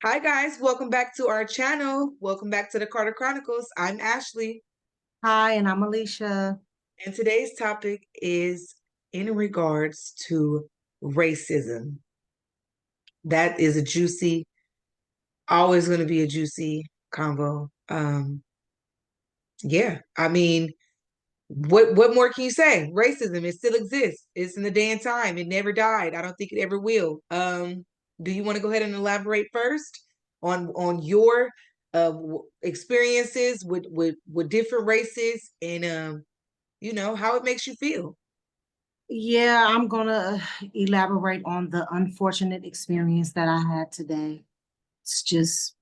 Hi guys, welcome back to our channel. Welcome back to the Carter Chronicles. I'm Ashley, Hi, and I'm Alicia. and today's topic is in regards to racism. That is a juicy, always going to be a juicy convo. Yeah, I mean, what more can you say? Racism, it still exists. It's in the day and time. It never died. I don't think it ever will. Do you want to go ahead and elaborate first on your experiences with different races and how it makes you feel? Yeah, I'm gonna elaborate on the unfortunate experience that I had today. It's just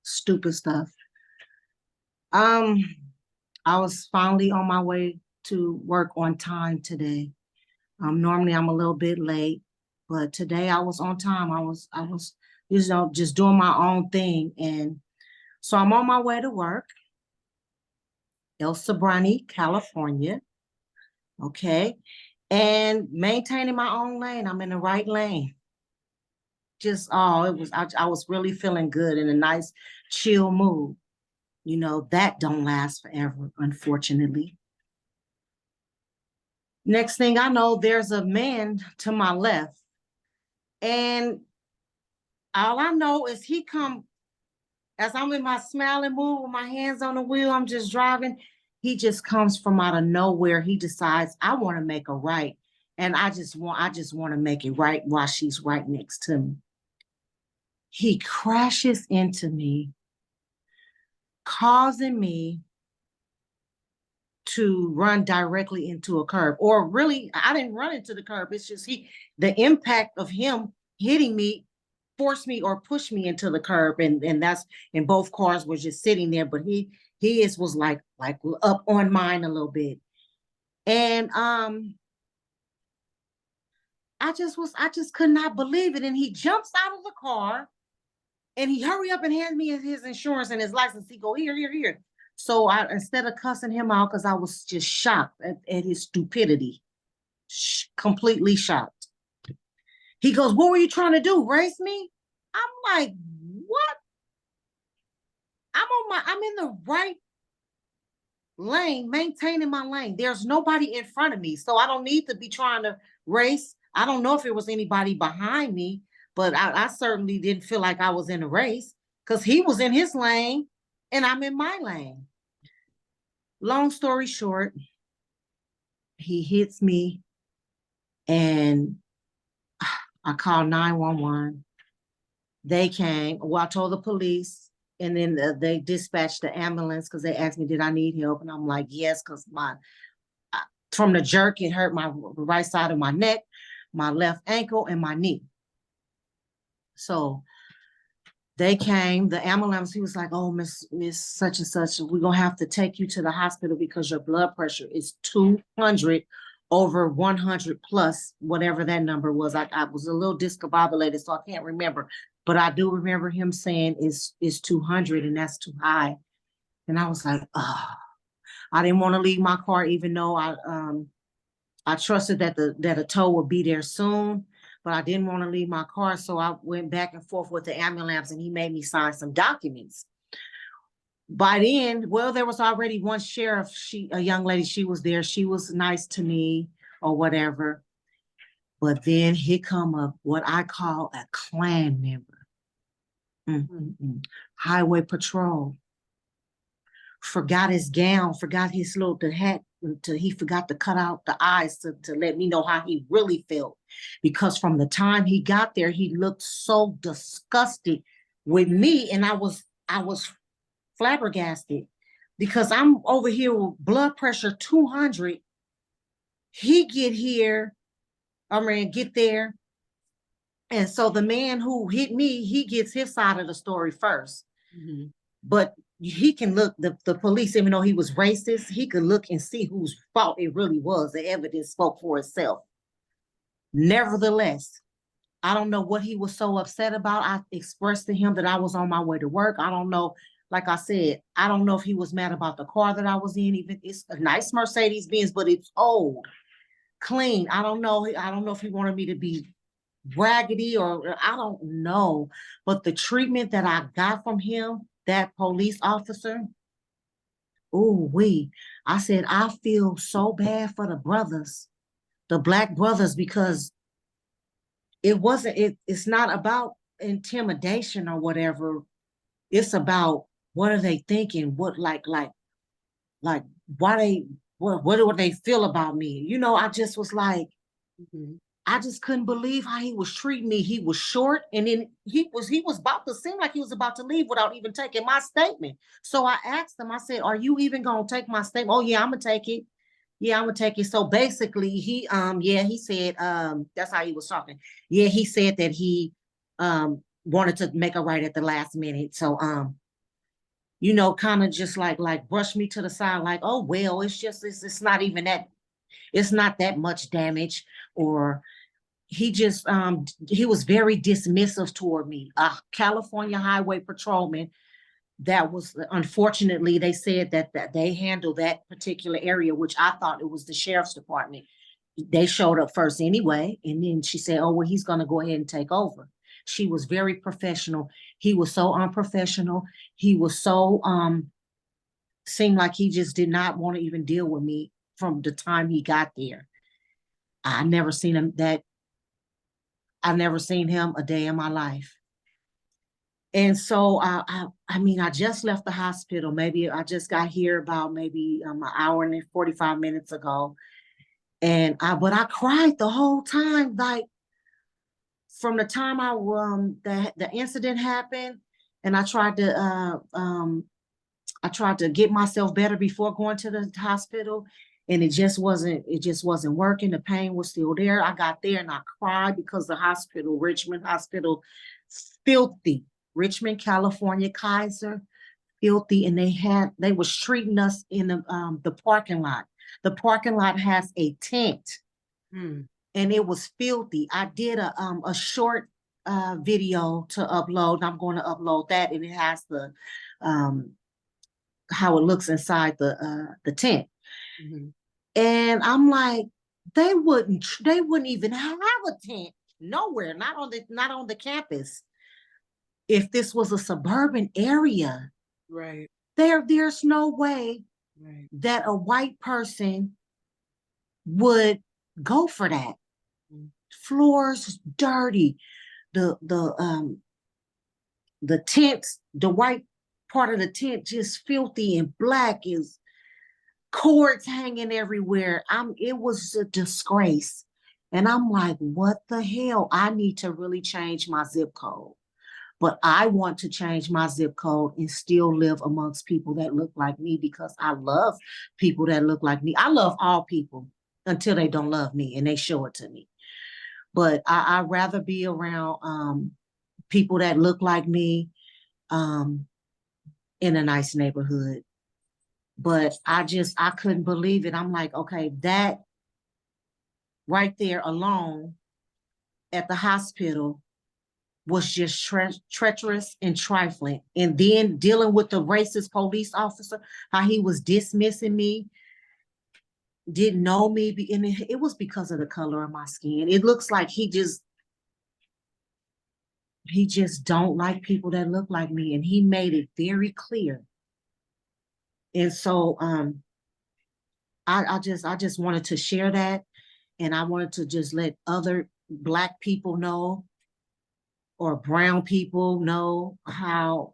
stupid stuff. Um, I was finally on my way to work on time today. Normally I'm a little bit late, but today I was on time. I was just doing my own thing. And so I'm on my way to work, El Sobrani, California. Okay. And maintaining my own lane. I'm in the right lane. Just I was really feeling good in a nice chill mood. That don't last forever, unfortunately. Next thing I know, there's a man to my left, and all I know is he come as I'm in my smiling mood with my hands on the wheel. I'm just driving. He just comes from out of nowhere. He decides I want to make a right, and I just want to make it right while she's right next to me. He crashes into me, causing me to run directly into a curb. Or really, I didn't run into the curb. It's just the impact of him hitting me forced me or pushed me into the curb. And that's, and both cars were just sitting there, but was like up on mine a little bit. And I just could not believe it. And he jumps out of the car and he hurry up and hands me his insurance and his license. He go, here, here, here. So I, instead of cussing him out, because I was just shocked at his stupidity, completely shocked. He goes, what were you trying to do? Race me? I'm like, what? I'm in the right lane, maintaining my lane. There's nobody in front of me. So I don't need to be trying to race. I don't know if there was anybody behind me, but I certainly didn't feel like I was in a race because he was in his lane and I'm in my lane. Long story short, he hits me and I called 911. They came. Well, I told the police, and then they dispatched the ambulance because they asked me, did I need help? And I'm like, yes, because from the jerk, it hurt my right side of my neck, my left ankle, and my knee. So they came, the ambulance, he was like, oh, Miss such and such, we're going to have to take you to the hospital because your blood pressure is 200 over 100 plus, whatever that number was. I was a little discombobulated, so I can't remember. But I do remember him saying it's 200 and that's too high. And I was like, oh, I didn't want to leave my car, even though I trusted that a tow would be there soon, but I didn't want to leave my car. So I went back and forth with the ambulance and he made me sign some documents. By then, well, there was already one sheriff, a young lady, she was there. She was nice to me or whatever. But then here come what I call a Klan member. Highway patrol. Forgot his gown, forgot his the hat. He forgot to cut out the eyes to let me know how he really felt. Because from the time he got there, he looked so disgusted with me, and I was flabbergasted because I'm over here with blood pressure 200. He get there, and so the man who hit me, he gets his side of the story first. Mm-hmm. But he can look, the police, even though he was racist, he could look and see whose fault it really was. The evidence spoke for itself. Nevertheless, I don't know what he was so upset about. I expressed to him that I was on my way to work. I don't know. Like I said, I don't know if he was mad about the car that I was in. Even it's a nice Mercedes Benz, but it's old, clean. I don't know. I don't know if he wanted me to be raggedy, or I don't know. But the treatment that I got from him, that police officer, oh we, I said I feel so bad for the brothers, the black brothers, because it's not about intimidation or whatever. It's about what are they thinking? What like why they what do they feel about me? I just was like, Mhm. I just couldn't believe how he was treating me. He was short, and then he was about to seem like he was about to leave without even taking my statement. So I asked him, I said, "Are you even gonna take my statement?" "Oh yeah, I'm gonna take it. Yeah, I'm gonna take it." So basically, he said, that's how he was talking. Yeah, he said that he wanted to make a right at the last minute. So kind of just like brush me to the side, like, "Oh well, it's not even that, it's not that much damage," or he was very dismissive toward me. A California highway patrolman, that was, unfortunately, they said that they handled that particular area, which I thought it was the sheriff's department. They showed up first anyway, and then she said, "Oh well, he's going to go ahead and take over." She was very professional. He was so unprofessional. He was so seemed like he just did not want to even deal with me from the time he got there. I never seen him that I never seen him a day in my life. And so I mean, I just left the hospital. Maybe I just got here about maybe an hour and 45 minutes ago. But I cried the whole time, like from the time the incident happened, and I tried to get myself better before going to the hospital, and it just wasn't working. The pain was still there. I got there and I cried because the hospital, Richmond Hospital, filthy. Richmond, California, Kaiser, filthy. And they was treating us in the parking lot. The parking lot has a tent, Hmm. and it was filthy. I did a short video to upload. I'm going to upload that, and it has the um how it looks inside the tent. Mhm. And I'm like, they wouldn't even have a tent nowhere, not on the campus. If this was a suburban area, Right. there's no way Right. that a white person would go for that. Mm. Floors dirty, the tents, the white part of the tent just filthy and black, is cords hanging everywhere. It was a disgrace. And I'm like, what the hell? I need to really change my zip code. But I want to change my zip code and still live amongst people that look like me, because I love people that look like me. I love all people until they don't love me and they show it to me. But I'd rather be around people that look like me, um, in a nice neighborhood. But I couldn't believe it. I'm like, okay, that right there alone at the hospital was just treacherous and trifling. And then dealing with the racist police officer, how he was dismissing me, didn't know me, and it was because of the color of my skin. It looks like he just don't like people that look like me, and he made it very clear. And so I just wanted to share that, and I wanted to just let other black people know, or brown people know, how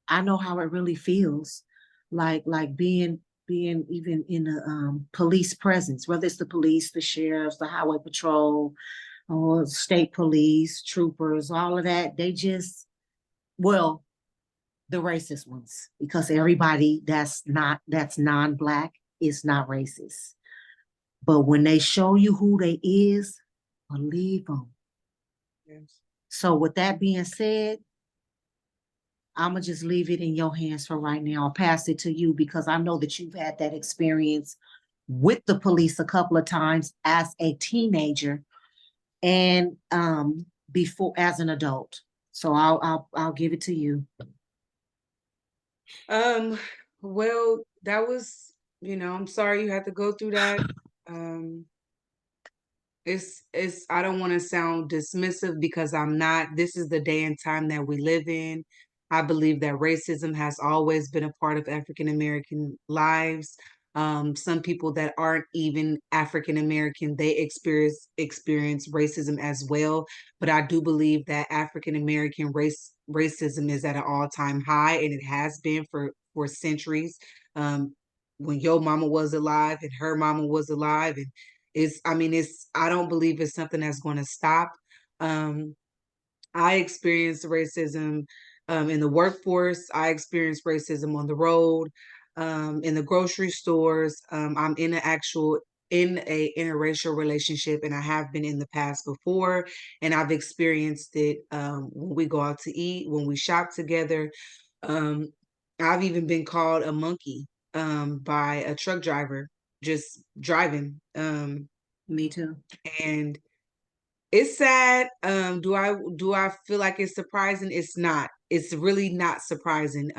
I know how it really feels, like being even in a police presence, whether it's the police, the sheriffs, the highway patrol, or state police, troopers, all of that. They just, well, the racist ones, because everybody that's non-black is not racist. But when they show you who they is, believe them. Yes. So with that being said, I'm gonna just leave it in your hands for right now. I'll pass it to you, because I know that you've had that experience with the police a couple of times as a teenager, and before as an adult. So I'll give it to you. Um, well, that was, I'm sorry you had to go through that. Um, It's I don't want to sound dismissive because I'm not. This is the day and time that we live in. I believe that racism has always been a part of African American lives. Some people that aren't even African American, they experience racism as well. But I do believe that African American racism is at an all-time high, and it has been for centuries. When your mama was alive and her mama was alive, and I don't believe it's something that's going to stop. Um, I experienced racism in the workforce. I experienced racism on the road, in the grocery stores. I'm in a interracial relationship, and I have been in the past before, and I've experienced it when we go out to eat, when we shop together. Um, I've even been called a monkey by a truck driver just driving. Me too. And it's sad. Do I feel like it's surprising? It's not. It's really not surprising.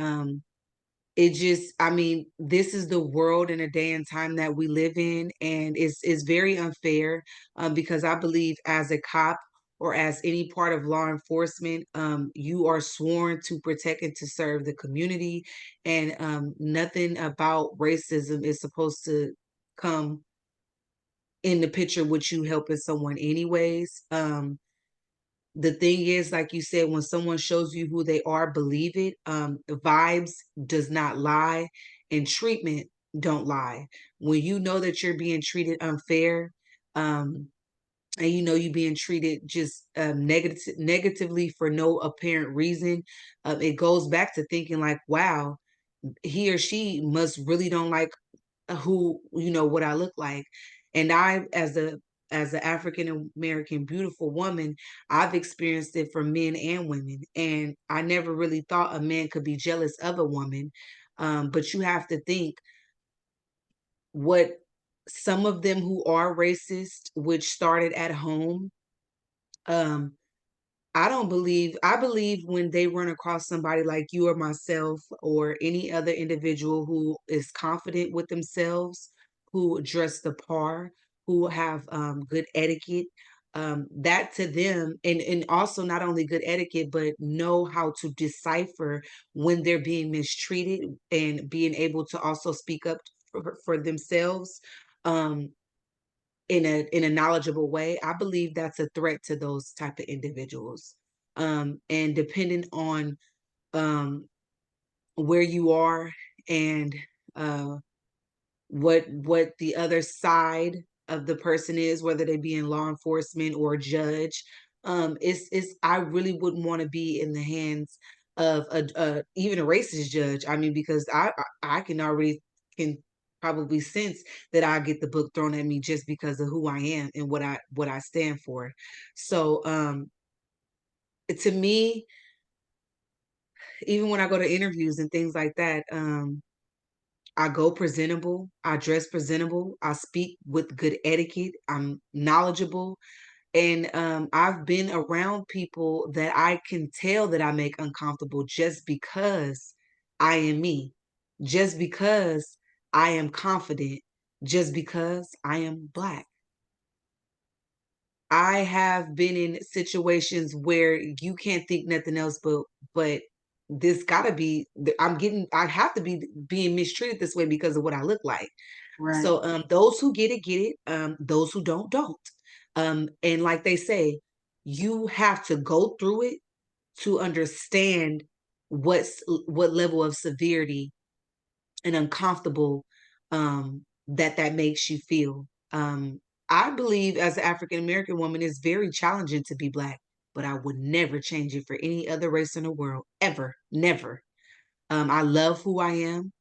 It just, I mean, this is the world and a day and time that we live in, and it's very unfair. Because I believe as a cop or as any part of law enforcement, you are sworn to protect and to serve the community, and nothing about racism is supposed to come in the picture with you helping someone anyways. The thing is, like you said, when someone shows you who they are, believe it. The vibes does not lie, and treatment don't lie. When you know that you're being treated unfair, um, and you know you being treated just negatively for no apparent reason, it goes back to thinking like, wow, he or she must really don't like who, what I look like. And I, as an African American beautiful woman, I've experienced it for men and women, and I never really thought a man could be jealous of a woman. But you have to think what some of them who are racist, which started at home. um I believe when they run across somebody like you or myself or any other individual who is confident with themselves, who dress the par, who have good etiquette, that to them, and also not only good etiquette, but know how to decipher when they're being mistreated and being able to also speak up for themselves. Um, in a knowledgeable way, I believe that's a threat to those type of individuals. And depending on um, where you are and uh, what the other side of the person is, whether they be in law enforcement or a judge, it's I really wouldn't want to be in the hands of a even a racist judge. I mean, because I can already can probably sense that I get the book thrown at me just because of who I am and what I stand for. So to me, even when I go to interviews and things like that, I go presentable, I dress presentable, I speak with good etiquette, I'm knowledgeable, and I've been around people that I can tell that I make uncomfortable just because I am me, just because I am confident, just because I am Black. I have been in situations where you can't think nothing else but this gotta be I have to be being mistreated this way because of what I look like. Right. So those who get it. Those who don't. And like they say, you have to go through it to understand what level of severity and uncomfortable that makes you feel. I believe as an African American woman, it's very challenging to be Black, but I would never change it for any other race in the world, ever, never. I love who I am.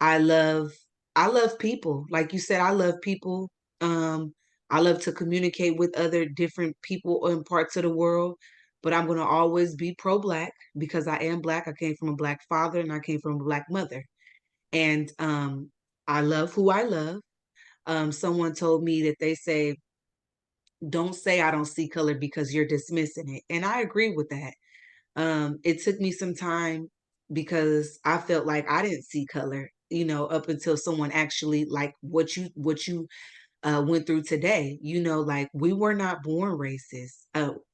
I love I love people. Like you said, I love people. Um, I love to communicate with other different people in parts of the world, but I'm gonna always be pro-Black because I am Black. I came from a Black father and I came from a Black mother. And I love who I love. Someone told me that they say, don't say I don't see color because you're dismissing it. And I agree with that. It took me some time because I felt like I didn't see color, up until someone actually like what you went through today. Like we were not born racist.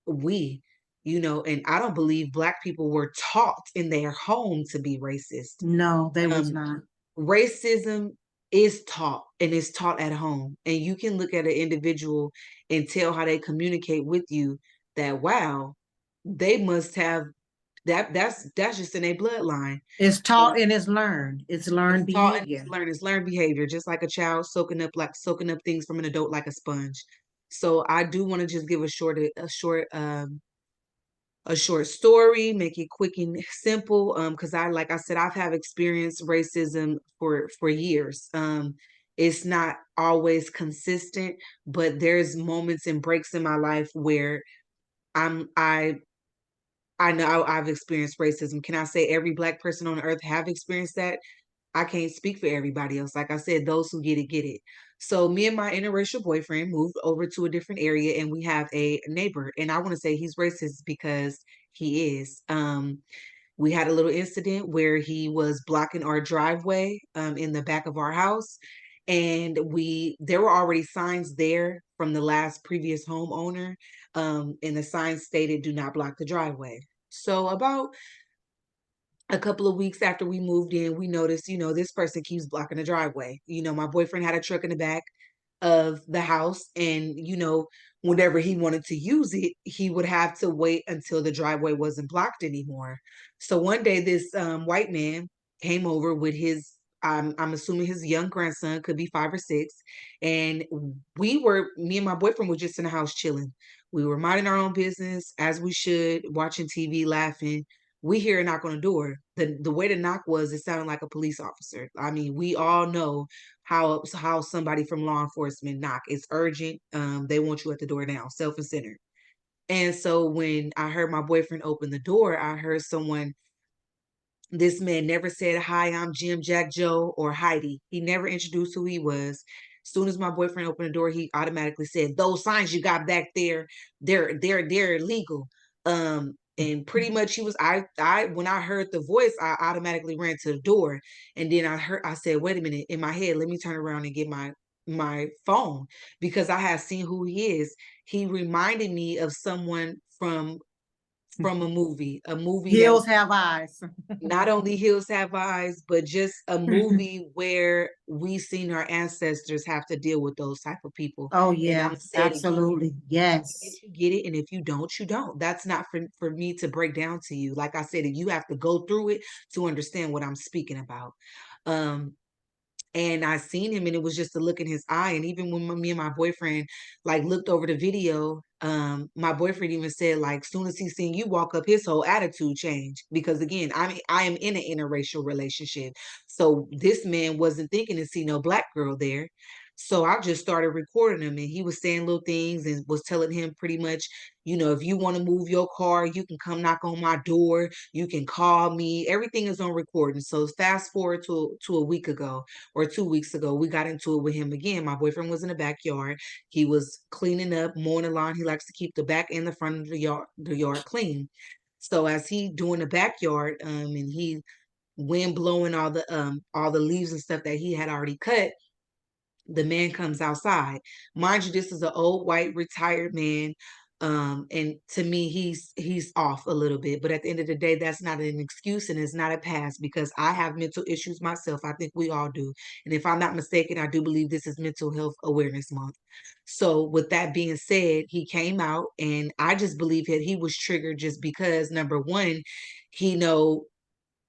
We, and I don't believe Black people were taught in their home to be racist. No, they was Um, not. Racism is taught and is taught at home. And you can look at an individual and tell how they communicate with you that, wow, they must have that's just in a bloodline. It's So taught and it's learned. It's it's learned taught and behavior. it's learned behavior, just like a child soaking up things from an adult like a sponge. So I do want to just give a short story, make it quick and simple. Because like I said, I've have experienced racism for years. It's not always consistent, but there's moments and breaks in my life where I'm I know I've experienced racism. Can I say every Black person on earth have experienced that? I can't speak for everybody else. Like I said, those who get it, get it. So me and my interracial boyfriend moved over to a different area and we have a neighbor. And I want to say he's racist because he is. We had a little incident where he was blocking our driveway in the back of our house. And there were already signs there from the last previous homeowner. And the sign stated, do not block the driveway. So about a couple of weeks after we moved in, we noticed, this person keeps blocking the driveway. My boyfriend had a truck in the back of the house, and whenever he wanted to use it, he would have to wait until the driveway wasn't blocked anymore. So one day, this white man came over with his. I'm assuming his young grandson, could be 5 or 6, and me and my boyfriend were just in the house chilling. We were minding our own business as we should, watching TV, laughing. We hear a knock on the door. The way the knock was, it sounded like a police officer. I mean, we all know how somebody from law enforcement knock. It's urgent. They want you at the door now, self-centered. And so when I heard my boyfriend open the door, I heard someone. This man never said, hi, I'm Jim, Jack, Joe, or Heidi. He never introduced who he was. As soon as my boyfriend opened the door, he automatically said, those signs you got back there, they're illegal. And pretty much when I heard the voice, I automatically ran to the door. And then I said, wait a minute, in my head, let me turn around and get my phone, because I had seen who he is. He reminded me of someone from a movie that, Hills have eyes. not only Hills Have Eyes, but just a movie where we seen our ancestors have to deal with those type of people. Oh And I'm yeah, gonna say it again. absolutely. If you get it, Yes. you get it. And if you don't, you don't. That's not for me to break down to you. Like I said, you have to go through it to understand what I'm speaking about. Um, and I seen him, and it was just a look in his eye. And even when me and my boyfriend like looked over the video, my boyfriend even said, like, soon as he seen you walk up, his whole attitude changed. Because again, I am in an interracial relationship, so this man wasn't thinking to see no Black girl there. So I just started recording him, and he was saying little things and was telling him pretty much, if you want to move your car, you can come knock on my door, you can call me. Everything is on recording. So fast forward to a week ago or 2 weeks ago, we got into it with him again. My boyfriend was in the backyard. He was cleaning up, mowing the lawn. He likes to keep the back and the front of the yard clean. So as he doing the backyard, and he wind blowing all the leaves and stuff that he had already cut, the man comes outside. Mind you, this is an old white retired man. And to me, he's off a little bit. But at the end of the day, that's not an excuse and it's not a pass, because I have mental issues myself. I think we all do. And if I'm not mistaken, I do believe this is Mental Health Awareness Month. So with that being said, he came out, and I just believe that he was triggered just because, number one, he know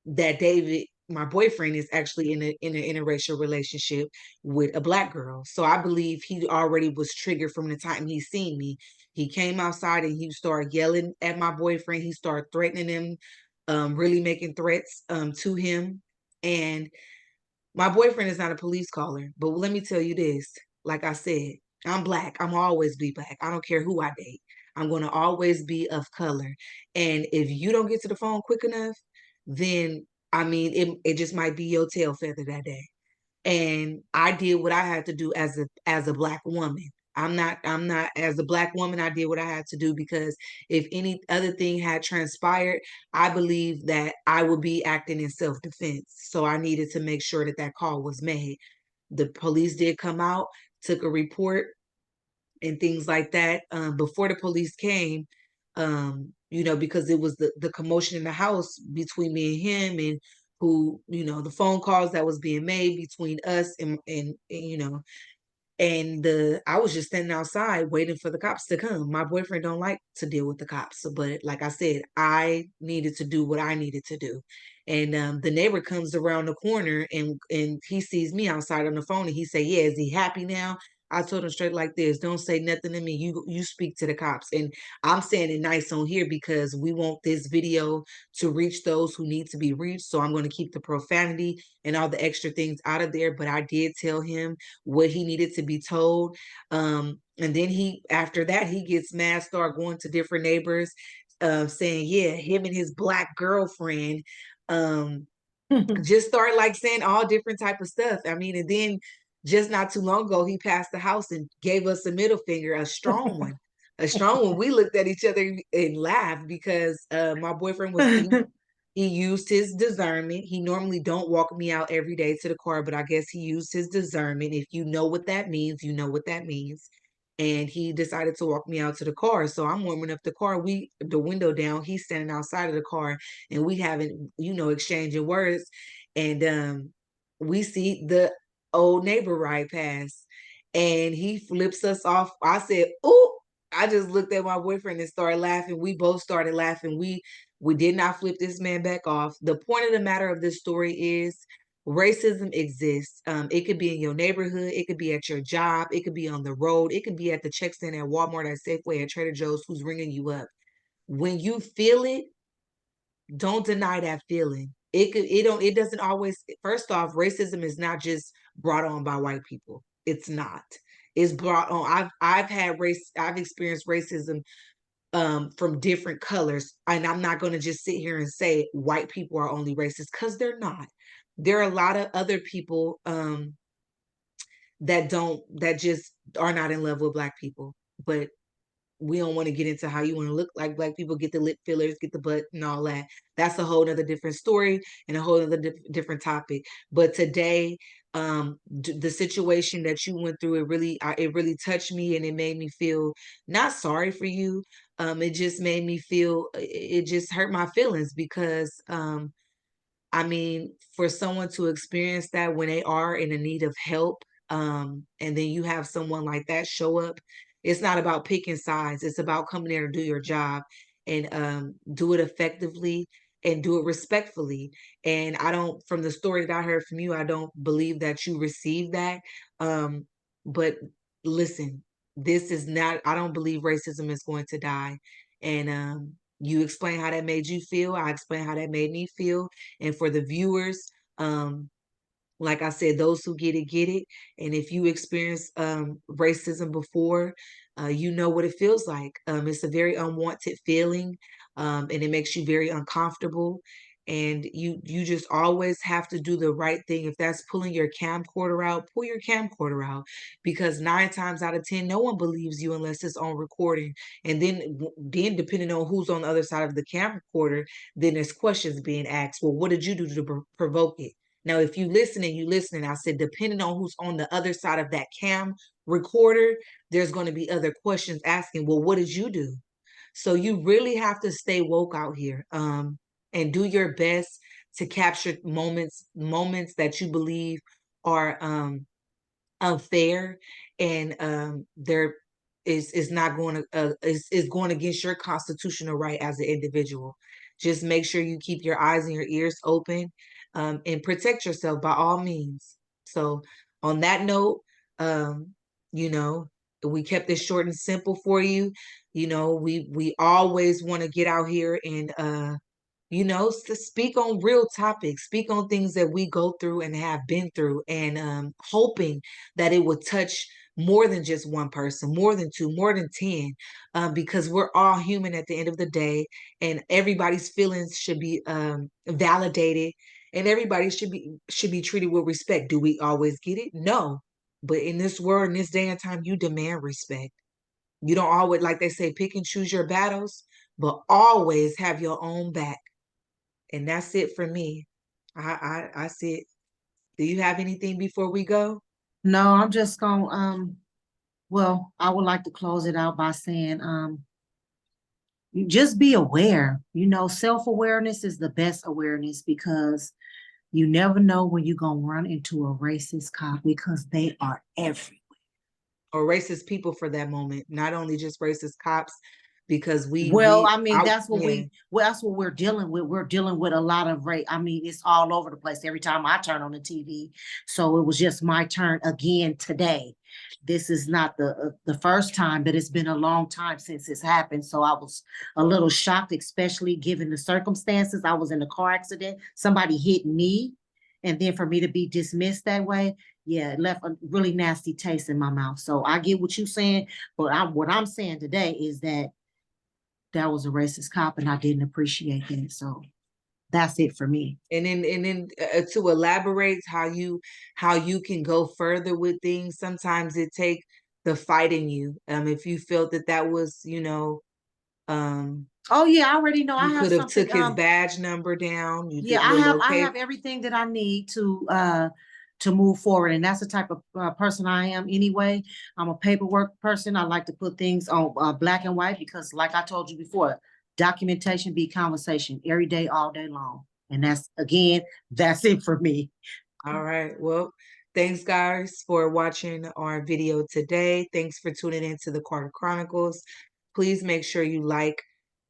that David, my boyfriend, is actually in an interracial relationship with a Black girl. So I believe he already was triggered from the time he seen me. He came outside and he started yelling at my boyfriend. He started threatening him, really making threats to him. And my boyfriend is not a police caller, but let me tell you this. Like I said, I'm Black. I'm always be Black. I don't care who I date. I'm going to always be of color. And if you don't get to the phone quick enough, then I mean, it just might be your tail feather that day. And I did what I had to do as a Black woman. I'm not as a Black woman, I did what I had to do, because if any other thing had transpired, I believe that I would be acting in self-defense. So I needed to make sure that that call was made. The police did come out. took a report and things like that before the police came. Because it was the commotion in the house between me and him, and who, the phone calls that was being made between us, and the I was just standing outside waiting for the cops to come. My boyfriend don't like to deal with the cops, but like I said, I needed to do what I needed to do. And the neighbor comes around the corner, and he sees me outside on the phone, and he say, "Yeah, is he happy now?" I told him straight like this: "Don't say nothing to me. You speak to the cops." And I'm saying it nice on here because we want this video to reach those who need to be reached. So I'm going to keep the profanity and all the extra things out of there. But I did tell him what he needed to be told. And then after that, he gets mad, start going to different neighbors, saying, yeah, him and his black girlfriend, just start like saying all different type of stuff. I mean, and then just not too long ago, he passed the house and gave us a middle finger, a strong one. A strong one. We looked at each other and laughed because my boyfriend he used his discernment. He normally don't walk me out every day to the car, but I guess he used his discernment. If you know what that means, you know what that means. And he decided to walk me out to the car. So I'm warming up the car. The window down. He's standing outside of the car, and we haven't, exchanging words. And we see the old neighbor ride past, and he flips us off. I said, "Oh!" I just looked at my boyfriend and started laughing. We both started laughing. We did not flip this man back off. The point of the matter of this story is racism exists. It could be in your neighborhood, it could be at your job, it could be on the road, it could be at the check stand at Walmart, at Safeway, at Trader Joe's, who's ringing you up. When you feel it, don't deny that feeling. It doesn't always, first off, racism is not just brought on by white people. It's not. It's brought on. I've experienced racism from different colors. And I'm not going to just sit here and say white people are only racist, because they're not. There are a lot of other people that just are not in love with black people. But we don't want to get into how you want to look like black people, get the lip fillers, get the butt and all that. That's a whole nother different story and a whole other different topic. But today, the situation that you went through, it really touched me, and it made me feel not sorry for you. It just made me feel, it just hurt my feelings because, I mean, for someone to experience that when they are in a need of help, and then you have someone like that show up, it's not about picking sides. It's about coming there to do your job, and do it effectively and do it respectfully. And from the story that I heard from you, I don't believe that you received that. But listen, this is not, I don't believe racism is going to die. And you explain how that made you feel. I explain how that made me feel. And for the viewers, like I said, those who get it, get it. And if you experience racism before, you know what it feels like. It's a very unwanted feeling, and it makes you very uncomfortable. And you just always have to do the right thing. If that's pulling your camcorder out, pull your camcorder out, because 9 times out of 10, no one believes you unless it's on recording. And then depending on who's on the other side of the camcorder, then there's questions being asked. Well, what did you do to provoke it? Now, if you listening, I said, depending on who's on the other side of that cam recorder, there's going to be other questions asking, well, what did you do? So you really have to stay woke out here, and do your best to capture moments that you believe are unfair, and there is not going to is going against your constitutional right as an individual. Just make sure you keep your eyes and your ears open, and protect yourself by all means. So on that note, um, you know, we kept this short and simple for you. We always want to get out here and to speak on real topics, speak on things that we go through and have been through, and hoping that it would touch more than just one person, more than two, more than 10, because we're all human at the end of the day, and everybody's feelings should be validated, and everybody should be treated with respect. Do we always get it? No. But in this world, in this day and time, you demand respect. You don't always, like they say, pick and choose your battles, but always have your own back. And that's it for me. I see it. Do you have anything before we go? No, I'm just gonna well, I would like to close it out by saying you just be aware. You know, self-awareness is the best awareness because you never know when you're gonna run into a racist cop because they are everywhere. Or racist people for that moment, not only just racist cops, because Well, we I mean, out, yeah. that's what we're dealing with. We're dealing with a lot of rape. I mean, it's all over the place every time I turn on the TV. So it was just my turn again today. This is not the first time, but it's been a long time since it's happened. So I was a little shocked, especially given the circumstances. I was in a car accident. Somebody hit me, and then for me to be dismissed that way, yeah, it left a really nasty taste in my mouth. So I get what you're saying, but what I'm saying today is that that was a racist cop and I didn't appreciate that. So that's it for me. And then to elaborate how you can go further with things, sometimes it take the fight in you. If you felt that that was, um Oh yeah, I already know. I you have could have something. took his badge number down, you Yeah, did your I location. have everything that I need to move forward, and that's the type of person I am anyway. I'm a paperwork person. I like to put things on black and white because, like I told you before, documentation be conversation every day, all day long. And that's again, that's it for me. All right. Well, thanks guys for watching our video today. Thanks for tuning into the Carter Chronicles. Please make sure you like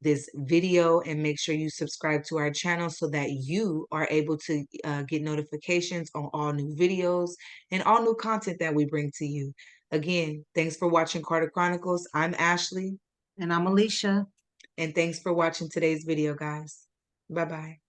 this video and make sure you subscribe to our channel so that you are able to get notifications on all new videos and all new content that we bring to you. Again, thanks for watching Carter Chronicles. I'm Ashley, And I'm Alicia. and thanks for watching today's video, guys. Bye-bye.